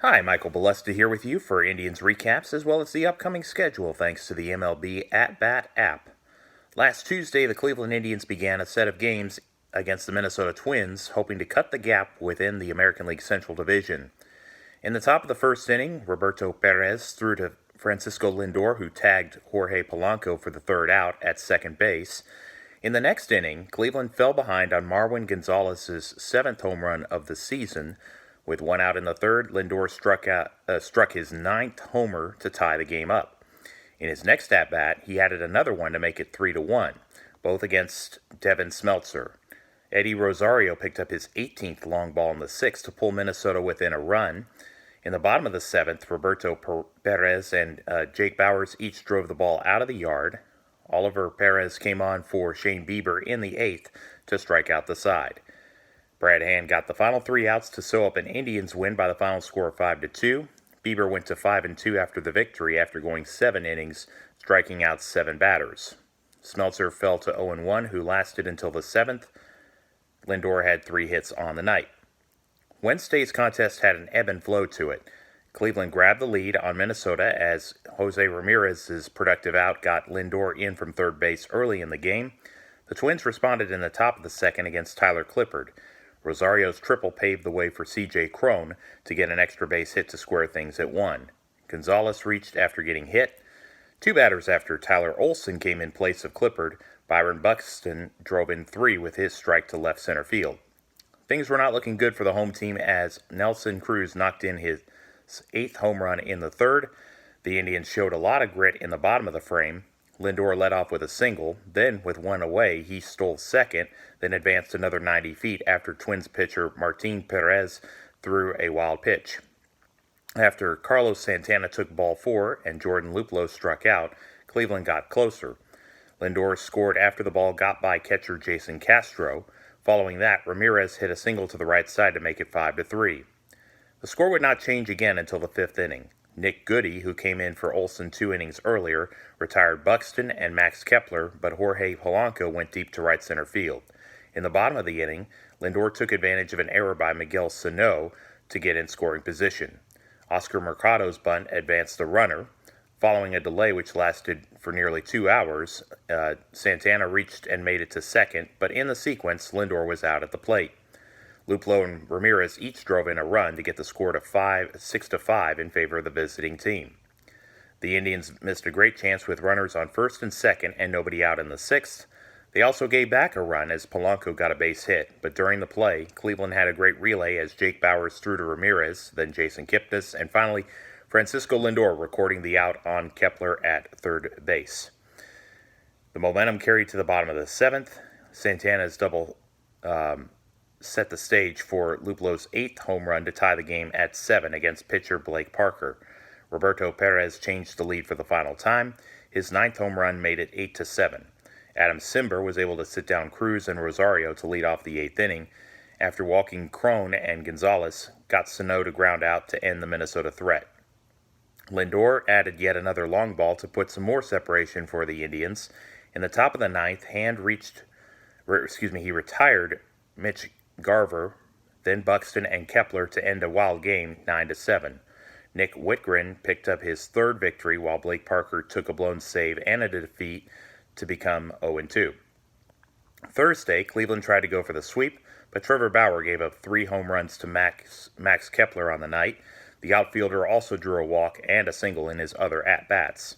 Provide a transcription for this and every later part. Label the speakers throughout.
Speaker 1: Hi, Michael Balesta here with you for Indians recaps as well as the upcoming schedule thanks to the MLB At Bat app. Last Tuesday, the Cleveland Indians began a set of games against the Minnesota Twins, hoping to cut the gap within the American League Central Division. In the top of the first inning, Roberto Perez threw to Francisco Lindor, who tagged Jorge Polanco for the third out at second base. In the next inning, Cleveland fell behind on Marwin Gonzalez's seventh home run of the season. With one out in the third, Lindor struck his ninth homer to tie the game up. In his next at-bat, he added another one to make it 3-1, both against Devin Smeltzer. Eddie Rosario picked up his 18th long ball in the sixth to pull Minnesota within a run. In the bottom of the seventh, Roberto Perez and Jake Bauers each drove the ball out of the yard. Oliver Perez came on for Shane Bieber in the eighth to strike out the side. Brad Hand got the final three outs to sew up an Indians win by the final score of 5-2. Bieber went to 5-2 after the victory after going 7 innings, striking out 7 batters. Smeltzer fell to 0-1, who lasted until the 7th. Lindor had 3 hits on the night. Wednesday's contest had an ebb and flow to it. Cleveland grabbed the lead on Minnesota as Jose Ramirez's productive out got Lindor in from third base early in the game. The Twins responded in the top of the second against Tyler Clippard. Rosario's triple paved the way for C.J. Cron to get an extra base hit to square things at 1. Gonzalez reached after getting hit. 2 batters after Tyler Olson came in place of Clippard, Byron Buxton drove in 3 with his strike to left center field. Things were not looking good for the home team as Nelson Cruz knocked in his 8th home run in the third. The Indians showed a lot of grit in the bottom of the frame. Lindor led off with a single, then with one away, he stole second, then advanced another 90 feet after Twins pitcher Martin Perez threw a wild pitch. After Carlos Santana took ball 4 and Jordan Luplow struck out, Cleveland got closer. Lindor scored after the ball got by catcher Jason Castro. Following that, Ramirez hit a single to the right side to make it 5-3. The score would not change again until the 5th inning. Nick Goody, who came in for Olson 2 innings earlier, retired Buxton and Max Kepler, but Jorge Polanco went deep to right center field. In the bottom of the inning, Lindor took advantage of an error by Miguel Sano to get in scoring position. Oscar Mercado's bunt advanced the runner. Following a delay which lasted for nearly 2 hours, Santana reached and made it to second, but in the sequence, Lindor was out at the plate. Luplow and Ramirez each drove in a run to get the score to 6-5 in favor of the visiting team. The Indians missed a great chance with runners on first and second and nobody out in the 6th. They also gave back a run as Polanco got a base hit, but during the play, Cleveland had a great relay as Jake Bauers threw to Ramirez, then Jason Kipnis, and finally Francisco Lindor recording the out on Kepler at third base. The momentum carried to the bottom of the 7th. Santana's double set the stage for Luplow's 8th home run to tie the game at 7 against pitcher Blake Parker. Roberto Perez changed the lead for the final time. His 9th home run made it 8-7. Adam Cimber was able to sit down Cruz and Rosario to lead off the 8th inning. After walking Cron and Gonzalez, got Sano to ground out to end the Minnesota threat. Lindor added yet another long ball to put some more separation for the Indians. In the top of the 9th, he retired Mitch Garver, then Buxton and Kepler to end a wild game 9-7. Nick Whitgren picked up his 3rd victory while Blake Parker took a blown save and a defeat to become 0-2. Thursday, Cleveland tried to go for the sweep, but Trevor Bauer gave up 3 home runs to Max Kepler on the night. The outfielder also drew a walk and a single in his other at-bats.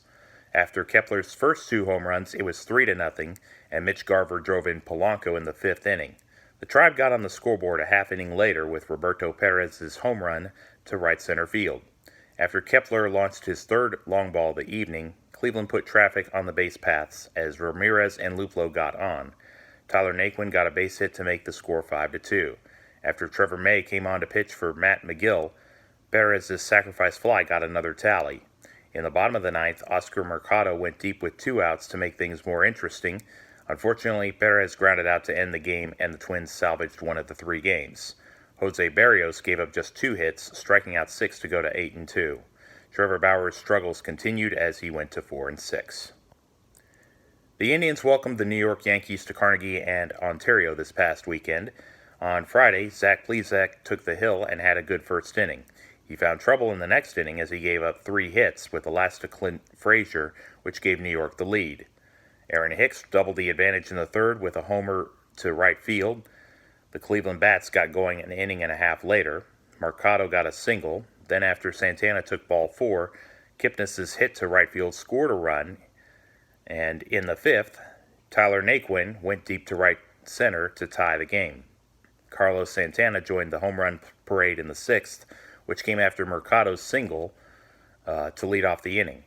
Speaker 1: After Kepler's first 2 home runs, it was 3-0, and Mitch Garver drove in Polanco in the 5th inning. The Tribe got on the scoreboard a half inning later with Roberto Perez's home run to right center field. After Kepler launched his 3rd long ball of the evening, Cleveland put traffic on the base paths as Ramirez and Luplow got on. Tyler Naquin got a base hit to make the score 5-2. After Trevor May came on to pitch for Matt McGill, Perez's sacrifice fly got another tally. In the bottom of the 9th, Oscar Mercado went deep with 2 outs to make things more interesting. Unfortunately, Perez grounded out to end the game, and the Twins salvaged one of the 3 games. Jose Barrios gave up just 2 hits, striking out 6 to go to 8-2. Trevor Bauer's struggles continued as he went to 4-6. The Indians welcomed the New York Yankees to Carnegie and Ontario this past weekend. On Friday, Zach Plesac took the hill and had a good first inning. He found trouble in the next inning as he gave up 3 hits, with the last to Clint Frazier, which gave New York the lead. Aaron Hicks doubled the advantage in the third with a homer to right field. The Cleveland Bats got going an inning and a half later. Mercado got a single. Then after Santana took ball 4, Kipnis' hit to right field scored a run. And in the fifth, Tyler Naquin went deep to right center to tie the game. Carlos Santana joined the home run parade in the sixth, which came after Mercado's single to lead off the inning.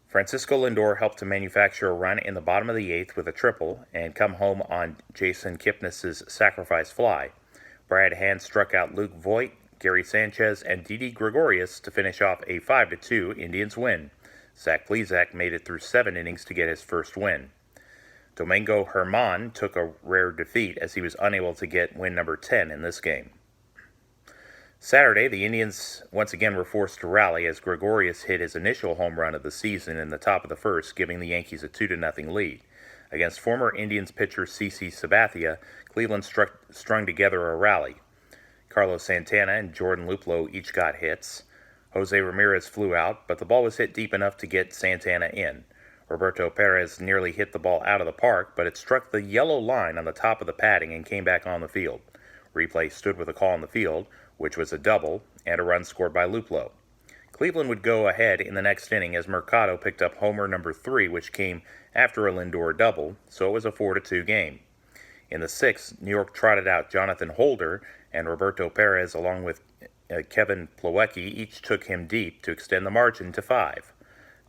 Speaker 1: Francisco Lindor helped to manufacture a run in the bottom of the eighth with a triple and come home on Jason Kipnis' sacrifice fly. Brad Hand struck out Luke Voit, Gary Sanchez, and Didi Gregorius to finish off a 5-2 Indians win. Zach Plesac made it through 7 innings to get his first win. Domingo Germán took a rare defeat as he was unable to get win number 10 in this game. Saturday, the Indians once again were forced to rally as Gregorius hit his initial home run of the season in the top of the first, giving the Yankees a 2-0 lead. Against former Indians pitcher CC Sabathia, Cleveland strung together a rally. Carlos Santana and Jordan Luplow each got hits. Jose Ramirez flew out, but the ball was hit deep enough to get Santana in. Roberto Perez nearly hit the ball out of the park, but it struck the yellow line on the top of the padding and came back on the field. Replay stood with a call on the field, which was a double, and a run scored by Luplow. Cleveland would go ahead in the next inning as Mercado picked up homer number 3, which came after a Lindor double, so it was a 4-2 game. In the sixth, New York trotted out Jonathan Holder, and Roberto Perez, along with Kevin Plawecki, each took him deep to extend the margin to 5.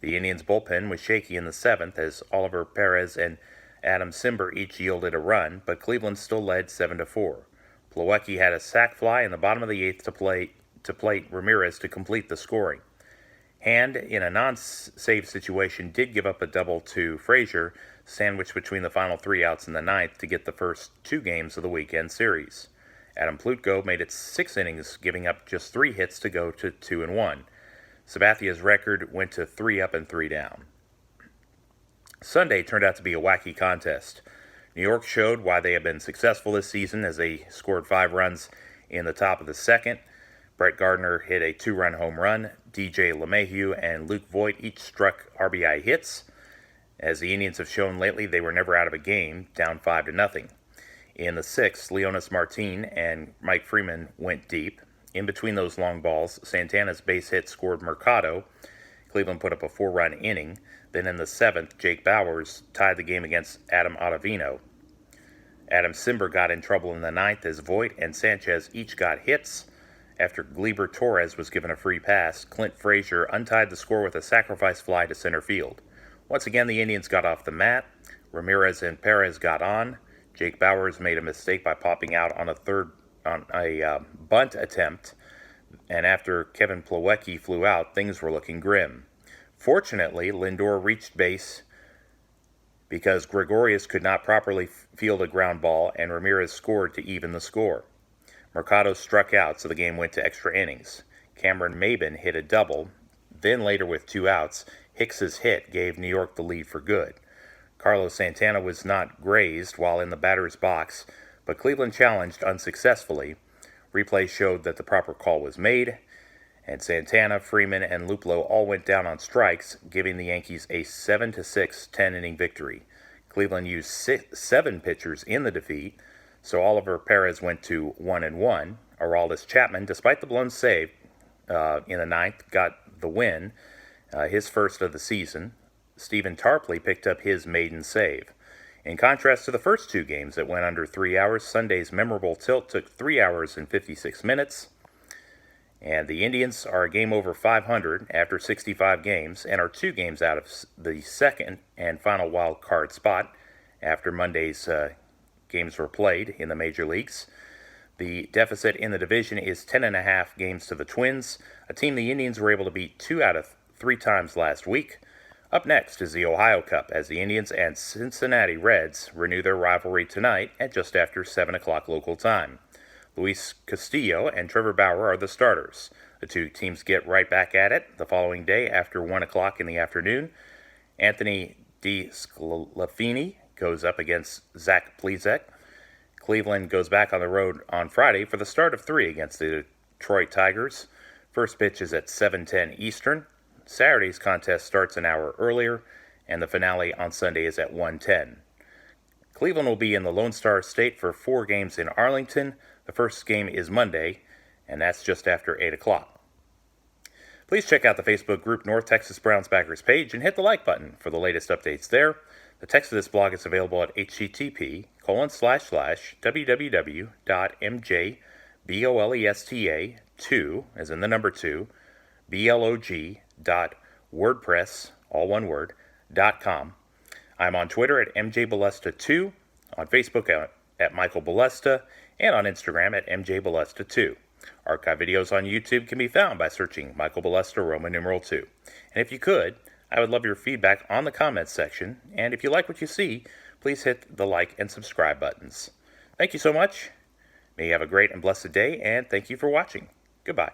Speaker 1: The Indians' bullpen was shaky in the seventh as Oliver Perez and Adam Cimber each yielded a run, but Cleveland still led 7-4. Plawecki had a sac fly in the bottom of the eighth to plate Ramirez to complete the scoring. Hand, in a non-save situation, did give up a double to Frazier, sandwiched between the final 3 outs in the ninth to get the first 2 games of the weekend series. Adam Plutko made it 6 innings, giving up just 3 hits to go to 2-1. Sabathia's record went to 3 up and 3 down. Sunday turned out to be a wacky contest. New York showed why they have been successful this season as they scored 5 runs in the top of the second. Brett Gardner hit a 2-run home run. DJ LeMahieu and Luke Voit each struck RBI hits. As the Indians have shown lately, they were never out of a game, down 5-0. In the sixth, Leonys Martin and Mike Freeman went deep. In between those long balls, Santana's base hit scored Mercado. Cleveland put up a 4-run inning. Then in the seventh, Jake Bauers tied the game against Adam Ottavino. Adam Cimber got in trouble in the ninth as Voit and Sanchez each got hits. After Gleyber Torres was given a free pass, Clint Frazier untied the score with a sacrifice fly to center field. Once again, the Indians got off the mat. Ramirez and Perez got on. Jake Bauers made a mistake by popping out on a bunt attempt, and after Kevin Plawecki flew out, things were looking grim. Fortunately, Lindor reached base because Gregorius could not properly field a ground ball, and Ramirez scored to even the score. Mercado struck out, so the game went to extra innings. Cameron Maybin hit a double. Then later, with 2 outs, Hicks's hit gave New York the lead for good. Carlos Santana was not grazed while in the batter's box, but Cleveland challenged unsuccessfully. Replay showed that the proper call was made, and Santana, Freeman, and Luplow all went down on strikes, giving the Yankees a 7-6 10-inning victory. Cleveland used 7 pitchers in the defeat, so Oliver Perez went to 1-1. Aroldis Chapman, despite the blown save in the ninth, got the win, his first of the season. Stephen Tarpley picked up his maiden save. In contrast to the first 2 games that went under 3 hours, Sunday's memorable tilt took 3 hours and 56 minutes. And the Indians are a game over 500 after 65 games and are 2 games out of the second and final wild card spot after Monday's games were played in the major leagues. The deficit in the division is 10.5 games to the Twins, a team the Indians were able to beat 2 out of 3 times last week. Up next is the Ohio Cup as the Indians and Cincinnati Reds renew their rivalry tonight at just after 7 o'clock local time. Luis Castillo and Trevor Bauer are the starters. The 2 teams get right back at it the following day after 1 o'clock in the afternoon. Anthony DeSclafani goes up against Zach Plesac. Cleveland goes back on the road on Friday for the start of 3 against the Detroit Tigers. First pitch is at 7:10 Eastern. Saturday's contest starts an hour earlier, and the finale on Sunday is at 1:10. Cleveland will be in the Lone Star State for 4 games in Arlington. The first game is Monday, and that's just after 8 o'clock. Please check out the Facebook group North Texas Browns Backers page and hit the like button for the latest updates there. The text of this blog is available at http://www.mjbolesta2, as in the number 2, blog.wordpress, all one word, .com. I'm on Twitter at mjbolesta2, on Facebook at Michael Bolesta, and on Instagram at mjbolesta2. Archive videos on YouTube can be found by searching Michael Bolesta Roman numeral 2. And if you could, I would love your feedback on the comments section, and if you like what you see, please hit the like and subscribe buttons. Thank you so much. May you have a great and blessed day, and thank you for watching. Goodbye.